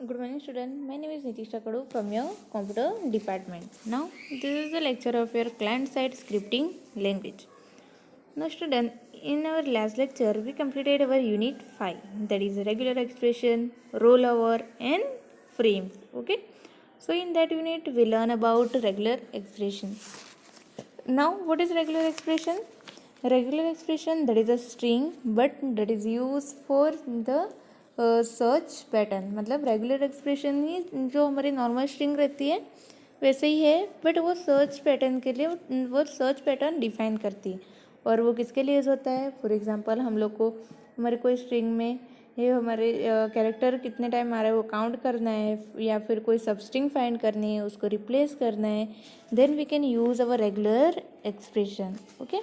Good morning, student. My name is Nitisha Kadu from your computer department. Now, this is the lecture of your client-side scripting language. Now, student, in our last lecture, we completed our unit 5, that is regular expression, rollover, and frames. Okay. So, in that unit, we learn about regular expression. Now, what is regular expression? Regular expression, that is a string, but that is used for the search pattern. मतलब regular expression ही जो हमारी normal string रहती है वैसे ही है, but वो search pattern के लिए वो सर्च पैटर्न डिफाइन करती है. और वो किसके लिए यूज़ होता है? फॉर एग्जांपल हम लोग को हमारे कोई स्ट्रिंग में ये हमारे कैरेक्टर कितने टाइम आ रहा है वो काउंट करना है, या फिर कोई सब स्ट्रिंग फाइंड करनी है, उसको रिप्लेस करना है, then we can use our regular expression. Okay,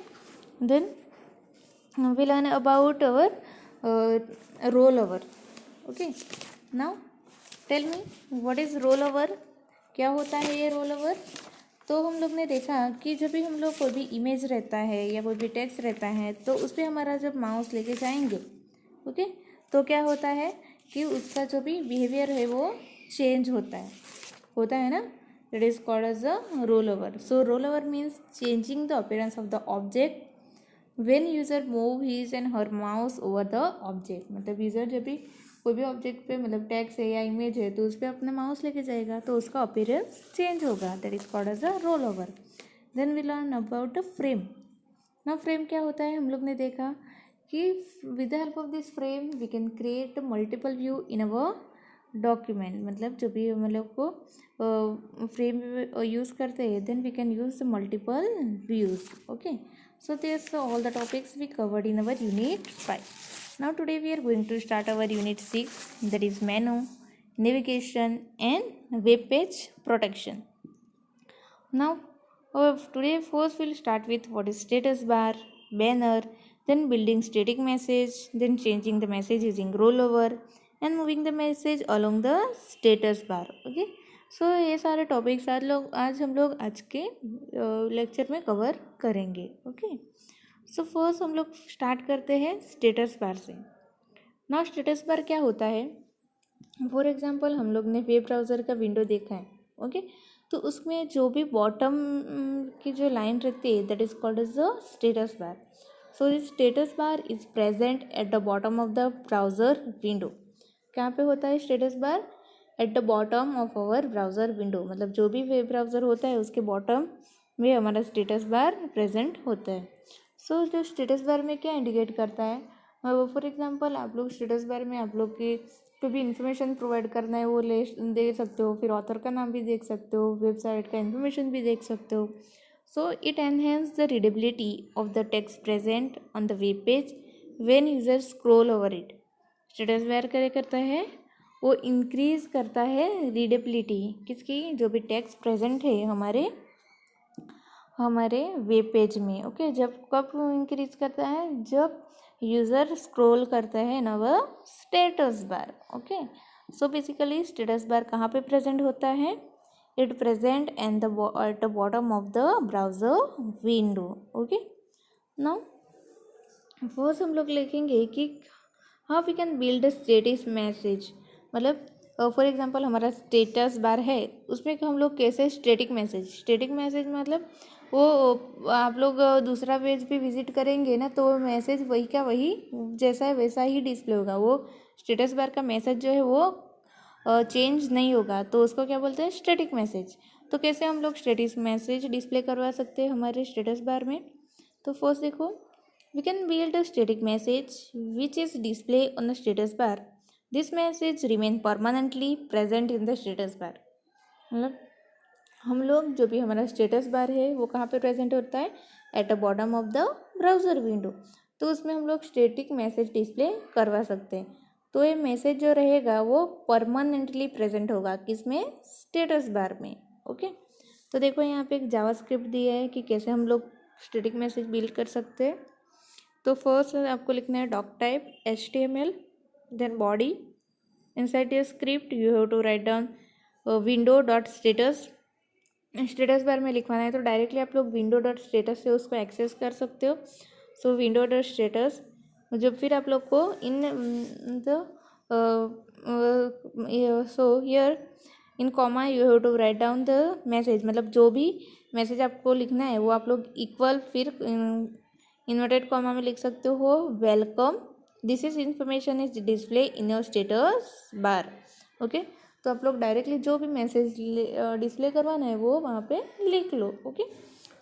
then we learn about our rollover. Okay, now tell me what is rollover. क्या होता है ये rollover? तो हम लोग ने देखा कि जब भी हम लोग कोई भी इमेज रहता है या कोई भी टेक्स्ट रहता है तो उस पर हमारा जब माउस लेके जाएंगे, ओके, तो क्या होता है कि उसका जो भी बिहेवियर है वो चेंज होता है ना. It is called as a roll over. So roll over means changing the appearance of the object when user move his and her mouse over the object. मतलब यूज़र जब भी कोई भी ऑब्जेक्ट पे मतलब टेक्स्ट है या इमेज है तो उस पर अपना माउस लेके जाएगा तो उसका अपीयरेंस चेंज होगा. That is called as a roll over. Then we learn about the frame. ना फ्रेम क्या होता है? हम लोग ने देखा कि with the help of this frame we can create multiple view in our document. मतलब जो भी हम लोग को फ्रेम यूज़ करते हैं then we can use multiple views. Okay, so this all the topics we covered in our unit 5. Now today we are going to start our unit 6, that is menu, navigation and web page protection. Now today first we'll start with what is status bar, banner, then building static message, then changing the message using rollover and moving the message along the status bar. Okay, सो ये सारे topics आज हम लोग आज के lecture में cover करेंगे. Okay, so first हम लोग स्टार्ट करते हैं स्टेटस बार से. ना स्टेटस बार क्या होता है? फॉर एग्जांपल हम लोग ने वेब ब्राउज़र का विंडो देखा है. ओके, तो उसमें जो भी बॉटम की जो लाइन रहती है that is called as the status bar. So this status bar is present at the bottom of the browser window. कहाँ पे होता है status bar? At the bottom of our browser window. मतलब जो भी वेब ब्राउज़र होता है उसके बॉटम में हमारा स्टेटस बार प्रेजेंट होता है. सो जो स्टेटस बार में क्या इंडिकेट करता है? फॉर एग्जांपल आप लोग स्टेटस बार में आप लोग की कोई भी इन्फॉर्मेशन प्रोवाइड करना है वो दे सकते हो, फिर ऑथर का नाम भी देख सकते हो, वेबसाइट का इन्फॉर्मेशन भी देख सकते हो. So it enhance the readability of the text present on the web page when user scroll over it. Status bar क्या करता है? वो इंक्रीज़ करता है रीडेबिलिटी किसकी? जो भी टेक्स्ट प्रेजेंट है हमारे वेब पेज में. ओके, जब कब इंक्रीज करता है? जब यूज़र स्क्रॉल करता है ना वो status bar. Okay, so basically status bar कहाँ पे प्रेजेंट होता है? It present at the bottom of the browser window. Okay, now first हम लोग लिखेंगे कि how we can build a status message. मतलब फॉर एग्जांपल हमारा स्टेटस बार है उसमें हम लोग कैसे स्टैटिक मैसेज मतलब वो आप लोग दूसरा पेज पे विजिट करेंगे ना तो मैसेज वही का वही जैसा है वैसा ही डिस्प्ले होगा. वो स्टेटस बार का मैसेज जो है वो चेंज नहीं होगा, तो उसको क्या बोलते हैं? Static message. तो कैसे हम लोग स्टैटिक मैसेज डिस्प्ले करवा सकते हैं हमारे स्टेटस बार में? तो फर्स्ट देखो, we can build a static message which is displayed on the status bar. This message remain permanently present in the status bar. मतलब हम लोग जो भी हमारा स्टेटस बार है वो कहाँ पे प्रेजेंट होता है? Eight the bottom of the browser window. तो उसमें हम लोग स्टैटिक मैसेज डिस्प्ले करवा सकते हैं. तो ये मैसेज जो रहेगा वो परमानेंटली प्रेजेंट होगा किसमें? स्टेटस बार में. ओके, तो देखो यहाँ पे एक जावास्क्रिप्ट दिया है कि कैसे हम लोग स्टैटिक मैसेज बिल्ड कर सकते हैं. तो फर्स्ट आपको लिखना है doc type HTML, then body. Inside your script you have to write down window dot status. Status bar में लिखवाना है तो डायरेक्टली आप लोग विंडो डॉट स्टेटस से उसको एक्सेस कर सकते हो. सो विंडो डॉट स्टेटस जब फिर आप लोग को in the so here in comma you have to write down the message, मतलब जो भी मैसेज आपको लिखना है वो आप लोग इक्वल फिर इन्वर्टेड कॉमा में लिख सकते हो, welcome this is information is display in your status bar. Okay, तो आप लोग डायरेक्टली जो भी मैसेज डिस्प्ले करवाना है वो वहाँ पे लिख लो। Okay,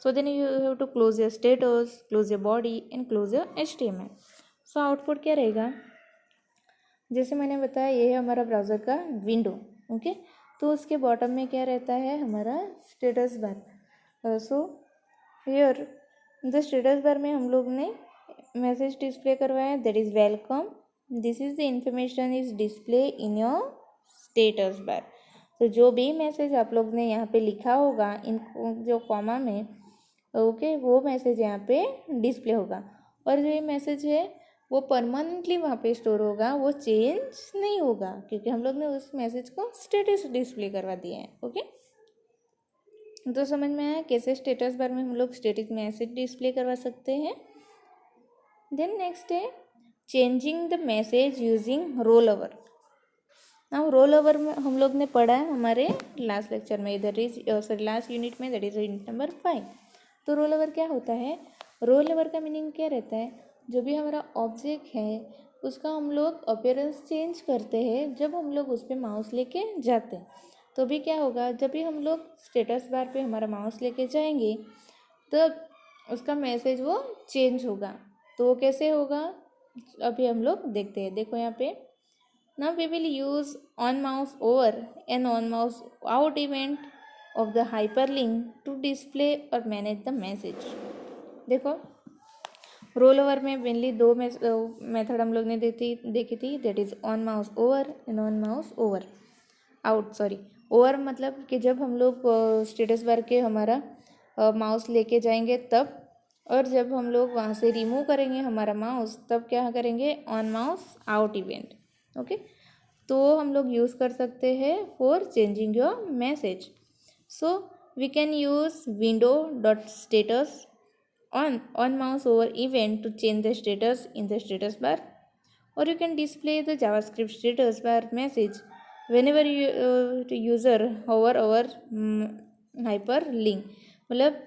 so then you have to close your status, close your body and close your HTML। So output क्या रहेगा, जैसे मैंने बताया ये है हमारा ब्राउज़र का विंडो। ओके, तो उसके बॉटम में क्या रहता है, हमारा status bar. So here the status bar में हम लोग ने मैसेज डिस्प्ले करवाया, that is welcome this is the information is display in your status बार। तो जो भी मैसेज आप लोग ने यहाँ पे लिखा होगा इन जो कॉमा में, ओके, वो मैसेज यहाँ पे डिस्प्ले होगा। और जो ये मैसेज है वो परमानेंटली वहाँ पे स्टोर होगा, वो चेंज नहीं होगा, क्योंकि हम लोग ने उस मैसेज को स्टेटस डिस्प्ले करवा दिया है। ओके, तो समझ में आया कैसे स्टेटस बार में हम लोग स्टेटस मैसेज डिस्प्ले करवा सकते हैं। देन नेक्स्ट है changing the message using roll over. Now roll over में हम लोग ने पढ़ा है हमारे लास्ट लेक्चर में, दैट इज लास्ट यूनिट में, दैट इज यूनिट नंबर 5। तो रोल ओवर क्या होता है, रोल ओवर का मीनिंग क्या रहता है, जो भी हमारा ऑब्जेक्ट है उसका हम लोग अपीयरेंस चेंज करते हैं जब हम लोग उस पर माउस लेके जाते हैं। तो भी क्या होगा, जब भी हम लोग स्टेटस बार पे हमारा माउस लेके जाएंगे तब उसका मैसेज वो चेंज होगा। तो वो कैसे होगा अभी हम लोग देखते हैं। देखो यहाँ पे, now we will use on mouse over and on mouse out event of the hyperlink to display or manage the message। देखो रोल ओवर में मेनली दो मेथड हम लोग ने देखी थी, that is on mouse over and on mouse over out. Sorry, over मतलब कि जब हम लोग स्टेटस बार के हमारा माउस लेके जाएंगे तब, और जब हम लोग वहाँ से रिमूव करेंगे हमारा माउस तब क्या करेंगे, on mouse out event. Okay, तो हम लोग यूज़ कर सकते हैं for changing your message. So we can use window dot status on mouse over event to change the status in the status bar, or you can display the JavaScript status bar message whenever you user hover over hyperlink। मतलब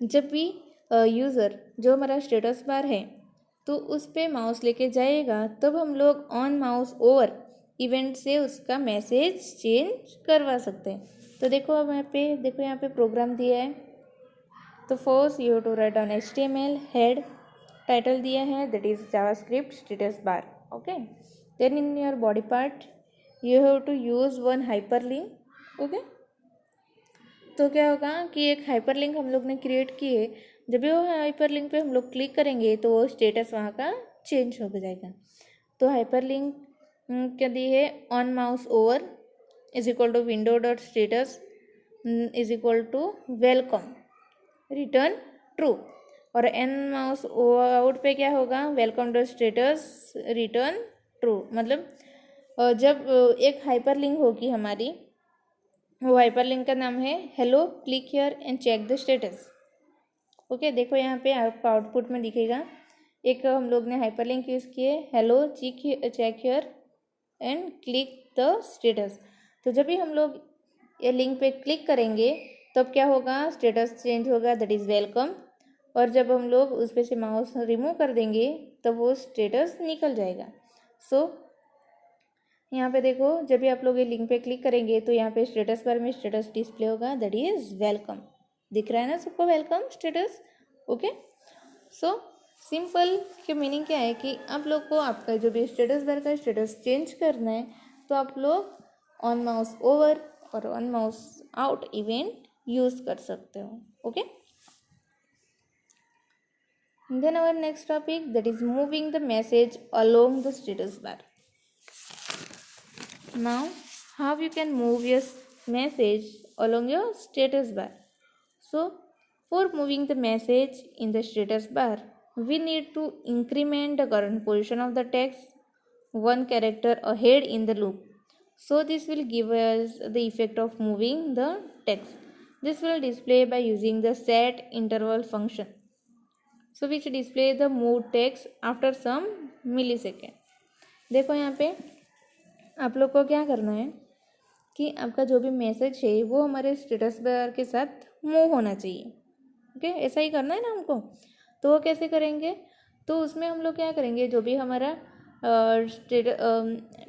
जब भी user जो हमारा status bar है तो उस पर mouse लेके जाएगा तब हम लोग ऑन माउस ओवर इवेंट से उसका मैसेज चेंज करवा सकते हैं। तो देखो अब यहाँ पे प्रोग्राम दिया है। तो first you have to write down HTML head, title दिया है that is JavaScript status bar. Okay, then in your body part you have to use one hyperlink. Okay, तो क्या होगा कि एक हाइपरलिंक हम लोग ने क्रिएट की है, जब भी वो हाइपरलिंक पे हम लोग क्लिक करेंगे तो वो स्टेटस वहाँ का चेंज हो जाएगा। तो हाइपरलिंक क्या दी है, on mouse over is equal to window dot status is equal to welcome return true, और एन माउस आउट पे क्या होगा, welcome dot status return true. मतलब जब एक हाइपरलिंक होगी हमारी, वो हाइपरलिंक का नाम है hello click here and check the status. Okay, देखो यहाँ पे आपको आउटपुट में दिखेगा, एक हम लोग ने हाइपरलिंक यूज़ किए, hello check here and click the status. तो जब भी हम लोग ये लिंक पे क्लिक करेंगे तब क्या होगा, स्टेटस चेंज होगा दैट इज़ वेलकम, और जब हम लोग उस पर से माउस रिमूव कर देंगे तब वो स्टेटस निकल जाएगा। सो यहाँ पे देखो, जब भी आप लोग ये लिंक पे क्लिक करेंगे तो यहाँ पे स्टेटस बार में स्टेटस डिस्प्ले होगा दैट इज़ वेलकम। दिख रहा है ना सबको welcome status. Okay, so simple के मीनिंग क्या है कि आप लोग को आपका जो भी स्टेटस बार का स्टेटस चेंज करना है तो आप लोग ऑन माउस ओवर और on mouse out event use कर सकते हो। Okay, then our next topic that is moving the message along the status bar. Now how you can move your message along your status bar. So for moving the message in the status bar we need to increment the current position of the text one character ahead in the loop. So this will give us the effect of moving the text. This will display by using the set interval function, so which display the move text after some millisecond। देखो यहाँ पे आप लोग को क्या करना है कि आपका जो भी मैसेज है वो हमारे स्टेटस बार के साथ मूव होना चाहिए। ओके, ऐसा ही करना है ना हमको। तो वो कैसे करेंगे, तो उसमें हम लोग क्या करेंगे, जो भी हमारा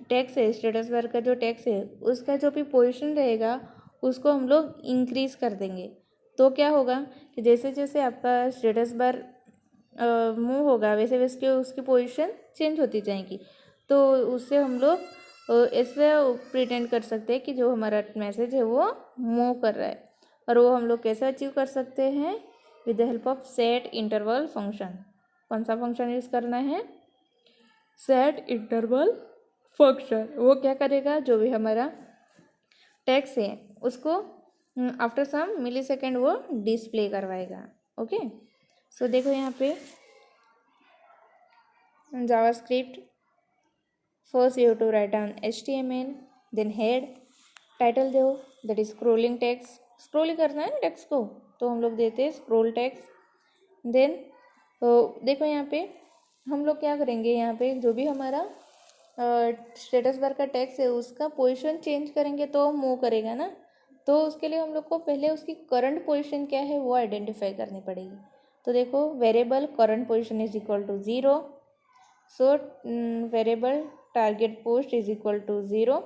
टैक्स है, स्टेटस बार का जो टैक्स है उसका जो भी पोजीशन रहेगा उसको हम लोग इंक्रीज़ कर देंगे। तो क्या होगा कि जैसे जैसे आपका स्टेटस बार मूव होगा वैसे वैसे उसकी पोजीशन चेंज होती जाएगी। तो उससे हम लोग ऐसे प्रिटेंड कर सकते हैं कि जो हमारा मैसेज है वो मूव कर रहा है। और वो हम लोग कैसे अचीव कर सकते हैं, with the help of set interval function. कौन सा फंक्शन यूज़ करना है, सेट इंटरवल फंक्शन। वो क्या करेगा, जो भी हमारा टेक्स्ट है उसको आफ्टर सम मिली सेकेंड वो डिस्प्ले करवाएगा। ओके, सो देखो यहाँ पे JavaScript, first you have to write down HTML, then head, title दो that is scrolling text. Scroll ही करना है ना टेक्स्ट को, तो हम लोग देते हैं स्क्रोल टेक्स्ट। देन देखो यहाँ पे हम लोग क्या करेंगे, यहाँ पे जो भी हमारा स्टेटस बार का टेक्स्ट है उसका पोजीशन चेंज करेंगे तो मूव करेगा ना। तो उसके लिए हम लोग को पहले उसकी करंट पोजीशन क्या है वो आइडेंटिफाई करनी पड़ेगी। तो देखो variable current position is equal to 0, so variable target post is equal to 0।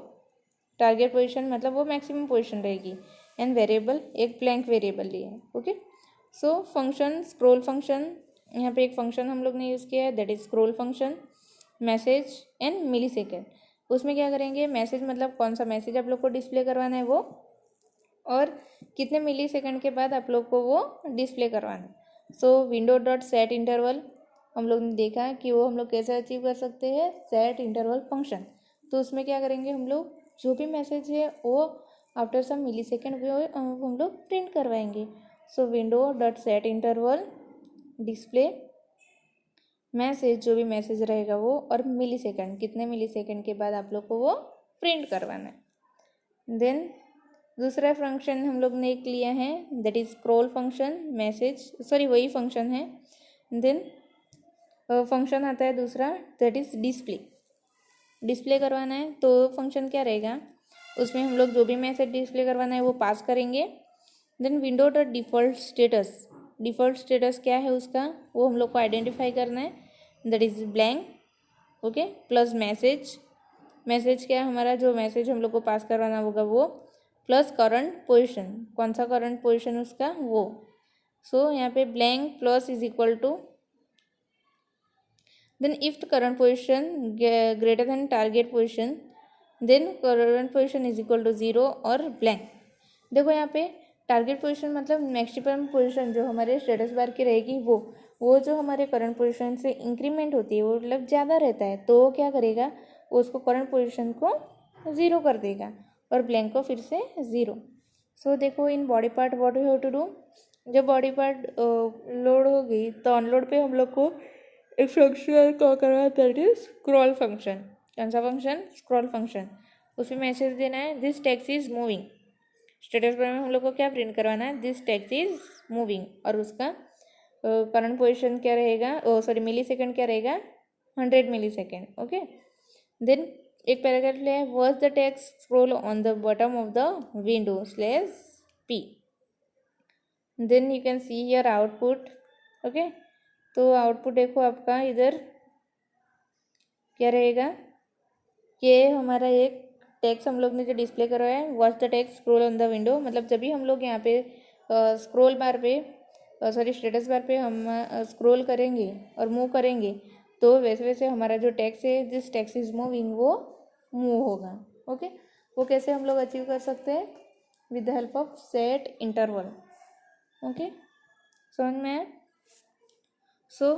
Target position मतलब वो मैक्सिमम पोजीशन रहेगी, एंड वेरिएबल एक ब्लैंक वेरिएबल लिया है। Okay, so function scroll function, यहाँ पे एक फंक्शन हम लोग ने यूज़ किया है that is scroll function, message and millisecond. उसमें क्या करेंगे, मैसेज मतलब कौन सा मैसेज आप लोग को डिस्प्ले करवाना है वो, और कितने मिली सेकेंड के बाद आप लोग को वो डिस्प्ले करवाना है। सो विंडो डॉट सेट इंटरवल हम लोग ने देखा कि वो हम लोग कैसे अचीव कर सकते हैं, सेट इंटरवल फंक्शन। तो उसमें क्या करेंगे, हम लोग जो भी मैसेज है वो आफ्टर सम मिली सेकेंड हम लोग प्रिंट करवाएंगे। So window dot set interval display message, जो भी मैसेज रहेगा वो, और मिली सेकेंड कितने मिली सेकेंड के बाद आप लोग को वो प्रिंट करवाना है। देन दूसरा फंक्शन हम लोग ने एक लिया है that is scroll function, message sorry वही फंक्शन है। देन फंक्शन आता है दूसरा दैट इज डिस्प्ले, डिस्प्ले करवाना है। तो फंक्शन क्या रहेगा, उसमें हम लोग जो भी मैसेज डिस्प्ले करवाना है वो पास करेंगे। Then window dot default status, default status क्या है उसका वो हम लोग को आइडेंटिफाई करना है that is blank. Okay, plus message, message क्या है हमारा, जो मैसेज हम लोग को पास करवाना होगा वो, प्लस करंट पोजीशन, कौन सा करंट पोजीशन उसका वो। सो यहाँ पे blank plus is equal to, then if the current position greater than target position then current position is equal to 0 और ब्लैंक। देखो यहाँ पे टारगेट पोजीशन मतलब मैक्सिमम पोजीशन जो हमारे स्टेटस बार की रहेगी वो जो हमारे करंट पोजीशन से इंक्रीमेंट होती है वो मतलब ज़्यादा रहता है, तो वो क्या करेगा, उसको करंट पोजीशन को 0 कर देगा और ब्लैंक को फिर से 0। सो देखो in body part what you have to do, जब बॉडी पार्ट लोड हो गई तो अनलोड पे हम लोग को एक फंक्शन कॉल करना है दैट इज स्क्रॉल फंक्शन। कौन सा फंक्शन, स्क्रॉल फंक्शन। उसमें मैसेज देना है this text is moving, status bar में हम लोग को क्या प्रिंट करवाना है, दिस टेक्स्ट इज मूविंग, और उसका करंट पोजीशन क्या रहेगा, सॉरी मिली सेकेंड क्या रहेगा, 100 मिली सेकेंड। ओके, देन एक पैराग्राफ लिया है, watch the text scroll on the bottom of the window slash p, then you can see here output. Okay, तो आउटपुट देखो आपका इधर क्या रहेगा, ये हमारा एक टेक्स्ट हम लोग ने जो डिस्प्ले करवाया है, watch the text scroll on the window, मतलब जब भी हम लोग यहाँ पे स्क्रॉल बार पे सॉरी स्टेटस बार पे हम स्क्रॉल करेंगे और मूव करेंगे तो वैसे वैसे हमारा जो टेक्स्ट है दिस टेक्स्ट इज मूविंग वो मूव होगा। ओके, वो कैसे हम लोग अचीव कर सकते हैं, with the help of set interval. Okay, समझ में आया। सो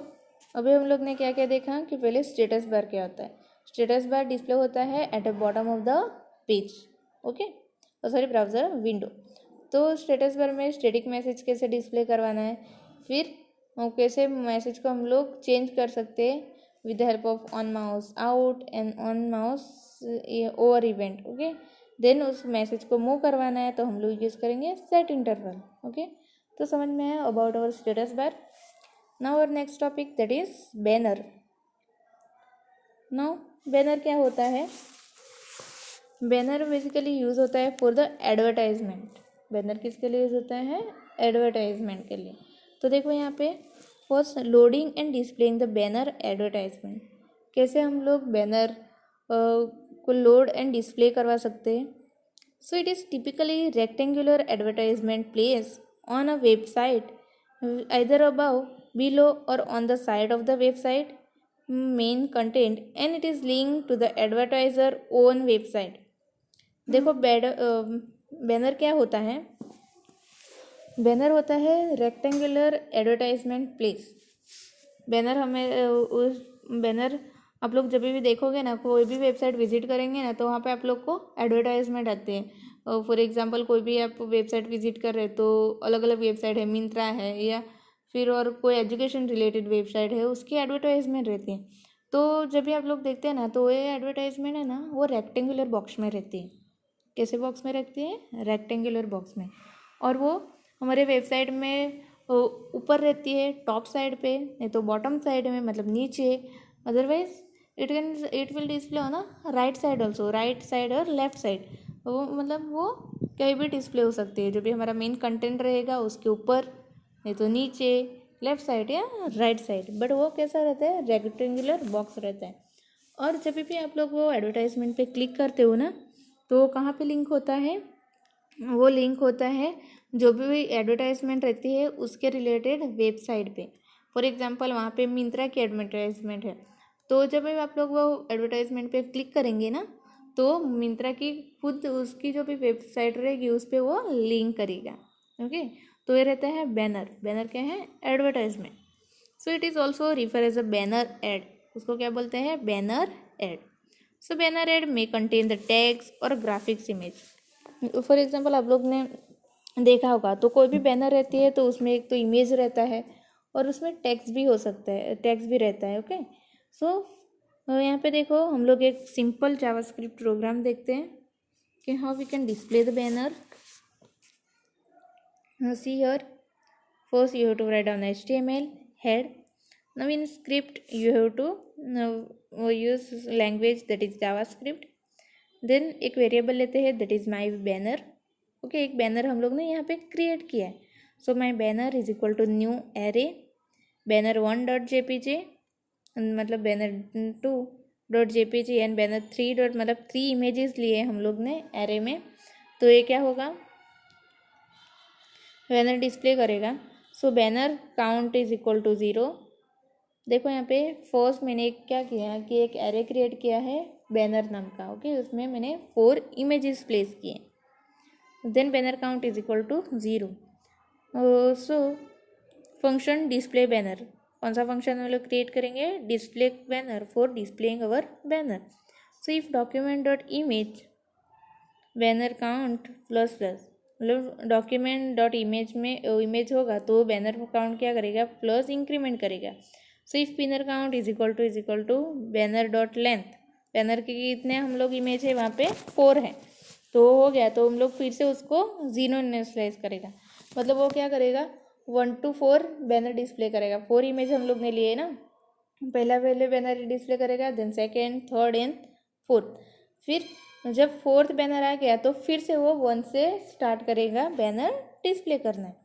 अभी हम लोग ने क्या क्या देखा कि पहले स्टेटस बार क्या होता है, स्टेटस बार डिस्प्ले होता है eight the bottom of the page. Okay, sorry browser window. तो स्टेटस बार में स्टैटिक मैसेज कैसे डिस्प्ले करवाना है, फिर कैसे मैसेज को हम लोग चेंज कर सकते हैं with the help of on mouse out and on mouse over event. Okay, then उस मैसेज को मूव करवाना है तो हम लोग यूज़ करेंगे सेट इंटरवल। ओके, तो समझ में आया about our status bar. Now our next topic that is banner. Now banner क्या होता है, बैनर बेसिकली यूज़ होता है फॉर द एडवर्टाइजमेंट। बैनर किसके लिए यूज़ होता है? एडवर्टाइजमेंट के लिए। तो देखो यहाँ पे first loading and displaying the banner advertisement. कैसे हम लोग बैनर को लोड एंड डिस्प्ले करवा सकते हैं? सो it is typically rectangular advertisement place on a website either above, below or on the side of the website main content and it is linked to the advertiser own website। देखो banner क्या होता है? Banner होता है rectangular advertisement place. Banner हमें उस banner आप लोग जब भी देखोगे ना, कोई भी वेबसाइट विजिट करेंगे ना, तो वहाँ पे आप लोग को एडवर्टाइजमेंट आते हैं। फॉर एग्जांपल कोई भी आप वेबसाइट विजिट कर रहे हैं तो अलग अलग वेबसाइट है, मिंत्रा है या फिर और कोई एजुकेशन रिलेटेड वेबसाइट है, उसकी एडवर्टाइजमेंट रहती है। तो जब भी आप लोग देखते हैं ना, तो ये एडवर्टाइजमेंट है ना, वो रेक्टेंगुलर बॉक्स में रहती है। कैसे बॉक्स में रखती है? रेक्टेंगुलर बॉक्स में। और वो हमारे वेबसाइट में ऊपर रहती है टॉप साइड पे, नहीं तो बॉटम साइड में मतलब नीचे। अदरवाइज इट विल डिस्प्ले हो ना right side also, right side और लेफ्ट साइड। वो मतलब वो कहीं भी डिस्प्ले हो सकती है। जो भी हमारा मेन कंटेंट रहेगा उसके ऊपर, नहीं तो नीचे, लेफ्ट साइड या राइट साइड। बट वो कैसा रहता है? रेक्टेंगुलर बॉक्स रहता है। और जब भी आप लोग वो एडवर्टाइजमेंट पे क्लिक करते हो ना, तो कहाँ पे लिंक होता है? वो लिंक होता है जो भी एडवर्टाइजमेंट रहती है उसके रिलेटेड वेबसाइट पे। फॉर एग्जांपल वहाँ पे मिंत्रा की एडवर्टाइजमेंट है, तो जब भी आप लोग वो एडवर्टाइजमेंट पे क्लिक करेंगे ना, तो मिंत्रा की खुद उसकी जो भी वेबसाइट रहेगी उस पर वो लिंक करेगा। ओके, तो ये रहता है बैनर। बैनर क्या है? Advertisement. So it is also refer as a banner ad. उसको क्या बोलते हैं? Banner ad. So banner ad में कंटेन द टेक्स्ट और ग्राफिक्स इमेज। फॉर एग्जांपल आप लोग ने देखा होगा, तो कोई भी बैनर रहती है तो उसमें एक तो इमेज रहता है और उसमें टेक्स्ट भी हो सकता है, टेक्स्ट भी रहता है। ओके, सो यहाँ पे देखो हम लोग एक सिंपल जावास्क्रिप्ट प्रोग्राम देखते हैं कि how we can display the banner. See here, first you have to write down HTML head. Now in script you have to use language that is JavaScript. Then एक variable लेते हैं that is my banner. Okay, एक banner हम लोग ने यहाँ पे create किया है। So my banner is equal to new array banner1.jpg, मतलब banner2.jpg एंड banner3 मतलब 3 इमेजेस लिए हम लोग ने एरे में। तो ये क्या होगा? बैनर डिस्प्ले करेगा। So banner count is equal to 0। देखो यहाँ पे फर्स्ट मैंने क्या किया कि एक एरे क्रिएट किया है बैनर नाम का। ओके, उसमें मैंने 4 इमेजेस प्लेस किए। Then banner count is equal to 0। So function display banner, कौन सा फंक्शन हम लोग क्रिएट करेंगे? Display banner for displaying our banner. So if document dot image banner count plus plus, मतलब डॉक्यूमेंट डॉट इमेज में image होगा तो banner count क्या करेगा? प्लस इंक्रीमेंट करेगा। So if banner count is equal to banner dot length, banner के कितने हम लोग इमेज है वहाँ पे 4 है, तो हो गया। तो हम लोग फिर से उसको 0 इनिशियलाइज करेगा, मतलब वो क्या करेगा? 1 to 4 बैनर डिस्प्ले करेगा। 4 इमेज हम लोग ने लिए ना, पहले बैनर डिस्प्ले करेगा, then second, third and fourth. फिर जब 4th बैनर आ गया तो फिर से वो 1 से स्टार्ट करेगा बैनर डिस्प्ले करना है।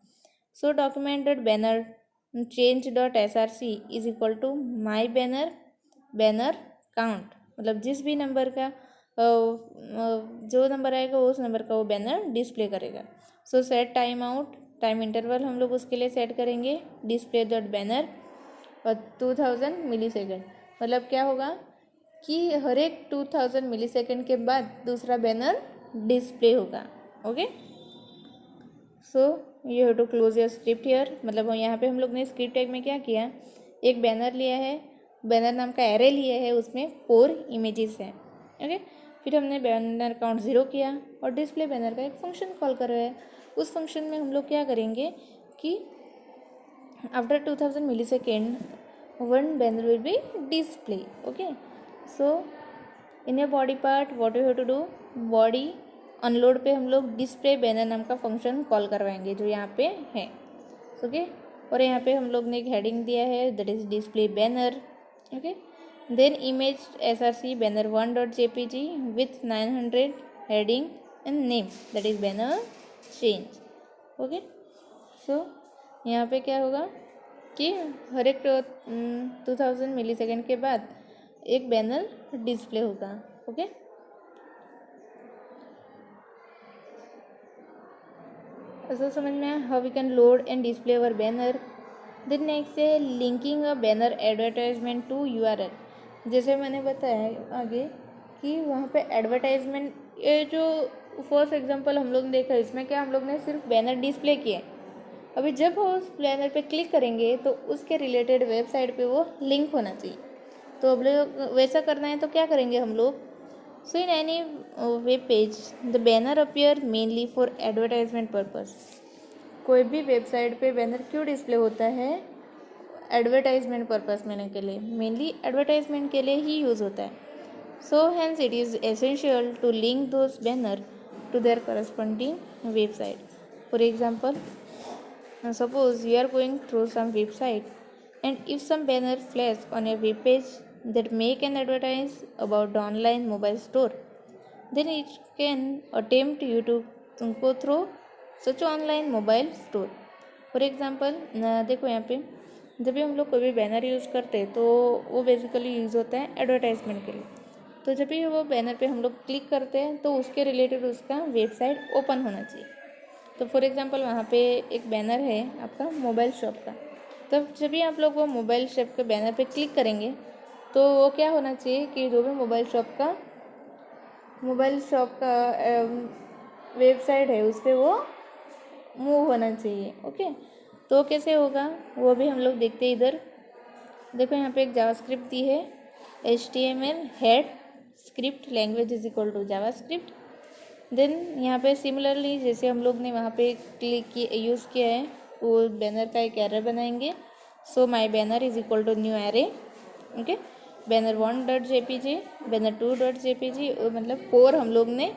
So document dot banner change dot src is equal to my banner count, मतलब जिस भी नंबर का जो नंबर आएगा उस नंबर का वो बैनर डिस्प्ले करेगा। सो set time out, time interval हम लोग उसके लिए सेट करेंगे डिस्प्ले डॉट बैनर और 2000 मिलीसेकंड, मतलब क्या होगा कि हर एक 2000 मिलीसेकंड के बाद दूसरा बैनर डिस्प्ले होगा। Okay, so you have to close your script here. मतलब यहाँ पे हम लोग ने स्क्रिप्ट टैग में क्या किया? एक बैनर लिया है, बैनर नाम का एरे लिया है, उसमें 4 इमेजेस हैं। ओके, फिर हमने बैनर काउंट 0 किया और डिस्प्ले बैनर का एक फंक्शन कॉल कर रहे हैं। उस फंक्शन में हम लोग क्या करेंगे कि after 2000 millisecond 1 banner will be display. Okay, so in your body part what you have to do? Body unload पे हम लोग डिस्प्ले बैनर नाम का फंक्शन कॉल करवाएंगे जो यहाँ पे है। ओके, और यहाँ पे हम लोग ने एक हेडिंग दिया है that is display banner. Okay, then image src banner1.jpg with 900 heading and name, that is banner change. Okay, so यहाँ पे क्या होगा कि हर एक 2000 मिली सेकेंड के बाद एक बैनर डिस्प्ले होगा. ओके, ऐसा समझ में आया how we can load and display our banner. Then next है linking a banner advertisement to URL. जैसे मैंने बताया आगे कि वहाँ पे एडवर्टाइजमेंट, ये जो फर्स्ट एग्जांपल हम लोग ने देखा, इसमें क्या हम लोग ने सिर्फ बैनर डिस्प्ले किए. अभी जब हम उस बैनर पे क्लिक करेंगे तो उसके रिलेटेड वेबसाइट पे वो लिंक होना चाहिए. तो अब लोग वैसा करना है तो क्या करेंगे हम लोग. So in any web page the banner appear mainly for advertisement purpose. कोई भी वेबसाइट पे बैनर क्यों डिस्प्ले होता है, एडवर्टाइजमेंट पर्पस में के लिए, मेनली एडवर्टाइजमेंट के लिए ही यूज़ होता है. So hence it is essential to link those banner to their corresponding website. For example, suppose you are going through some website and if some banner flash on a web page that make an advertise about the online mobile store, then it can attempt you to go through such online mobile store. For example देखो यहाँ पे जब भी हम लोग कोई भी banner use करते हैं तो वो बेसिकली यूज़ होता है एडवर्टाइजमेंट के लिए. तो जब भी वो बैनर पे हम लोग क्लिक करते हैं तो उसके रिलेटेड उसका वेबसाइट ओपन होना चाहिए. तो फॉर एग्ज़ाम्पल वहाँ पे एक बैनर है आपका मोबाइल शॉप का. तब जब भी आप लोग वो मोबाइल शॉप के बैनर पे क्लिक करेंगे तो वो क्या होना चाहिए कि जो भी मोबाइल शॉप का वेबसाइट है उस पर वो मूव होना चाहिए. ओके, तो कैसे होगा वो भी हम लोग देखते हैं. इधर देखो यहाँ पे एक जावास्क्रिप्ट दी है, HTML head script language is equal to JavaScript. Then यहाँ पे सिमिलरली जैसे हम लोग ने वहाँ पे क्लिक किए यूज़ किया है वो बैनर का एक एरर बनाएंगे. So my banner is equal to new array. Okay, banner1.jpg banner2.jpg मतलब 4 हम लोग ने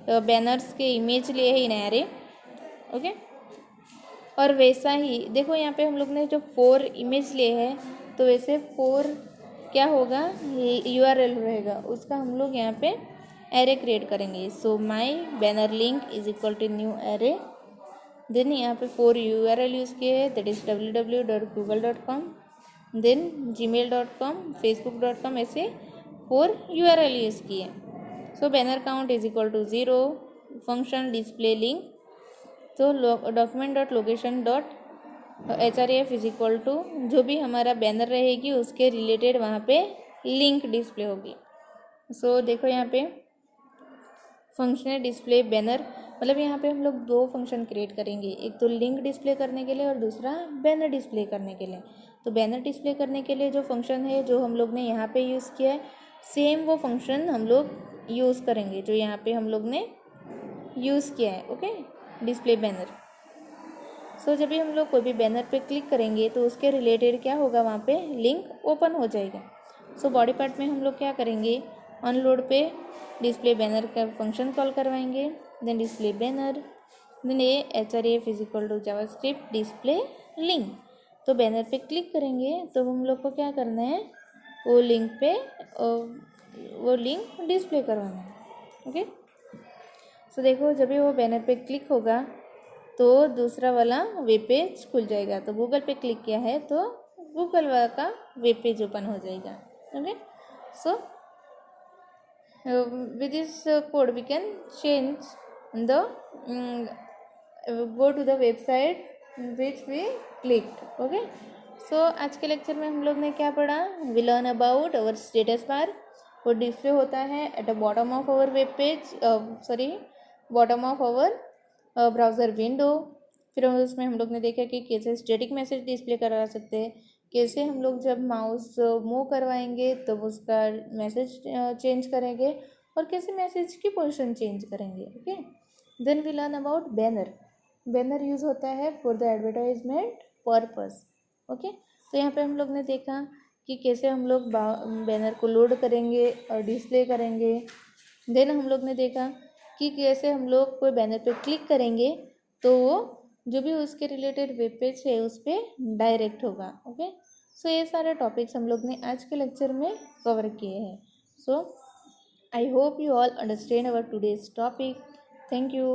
बैनर्स के इमेज लिए है इन एरे. ओके, और वैसा ही देखो यहाँ पे हम लोग ने जो 4 इमेज लिए हैं तो वैसे 4 क्या होगा, URL रहेगा उसका हम लोग यहाँ पे एरे क्रिएट करेंगे. So my banner link is equal to new array. Then यहाँ पे 4 URL यूज़ किए हैं, that is www.google.com, then gmail.com, facebook.com, ऐसे 4 URL यूज़ किए. So banner count is equal to 0. Function display link, तो document dot location dot href is equal to जो भी हमारा बैनर रहेगी उसके रिलेटेड वहाँ पे लिंक डिस्प्ले होगी. सो देखो यहाँ पे फंक्शन है डिस्प्ले बैनर, मतलब यहाँ पे हम लोग 2 फंक्शन क्रिएट करेंगे, एक तो लिंक डिस्प्ले करने के लिए और दूसरा बैनर डिस्प्ले करने के लिए. तो बैनर डिस्प्ले करने के लिए जो फंक्शन है जो हम लोग ने यहाँ पे यूज़ किया है सेम वो फंक्शन हम लोग यूज़ करेंगे जो यहाँ पे हम लोग ने यूज़ किया है. Okay, display banner. सो जब भी हम लोग कोई भी बैनर पे क्लिक करेंगे तो उसके रिलेटेड क्या होगा, वहाँ पे लिंक ओपन हो जाएगा. सो बॉडी पार्ट में हम लोग क्या करेंगे, अनलोड पे डिस्प्ले बैनर का फंक्शन कॉल करवाएंगे. देन डिस्प्ले बैनर, देन ये href is equal to JavaScript display link. तो बैनर पे क्लिक करेंगे तो हम लोग को क्या करना है, वो लिंक पे वो लिंक डिस्प्ले करवाना है. ओके, सो देखो जब भी वो बैनर पे क्लिक होगा तो दूसरा वाला वेब पेज खुल जाएगा. तो गूगल पे क्लिक किया है तो गूगल वाला का वेब पेज ओपन हो जाएगा. Okay, so with this code we can change the go to the website which we clicked. Okay, so आज के लेक्चर में हम लोग ने क्या पढ़ा, we learn about our status bar. वो डिस्प्ले होता है at the bottom of our web page, bottom of our browser window. फिर उसमें हम लोग ने देखा कि कैसे स्टैटिक मैसेज डिस्प्ले करा सकते हैं, कैसे हम लोग जब माउस मूव करवाएंगे तब उसका मैसेज चेंज करेंगे और कैसे मैसेज की पोजीशन चेंज करेंगे. Okay, then we learn about banner. Banner use होता है for the advertisement purpose. Okay, तो यहाँ पे हम लोग ने देखा कि कैसे हम लोग बैनर को लोड करेंगे और डिस्प्ले करेंगे. देन हम लोग ने देखा कि कैसे हम लोग कोई बैनर पे क्लिक करेंगे तो वो जो भी उसके रिलेटेड वेब पेज है उस पर डायरेक्ट होगा. ओके, सो ये सारे टॉपिक्स हम लोग ने आज के लेक्चर में कवर किए हैं. So I hope you all understand our today's topic. Thank you.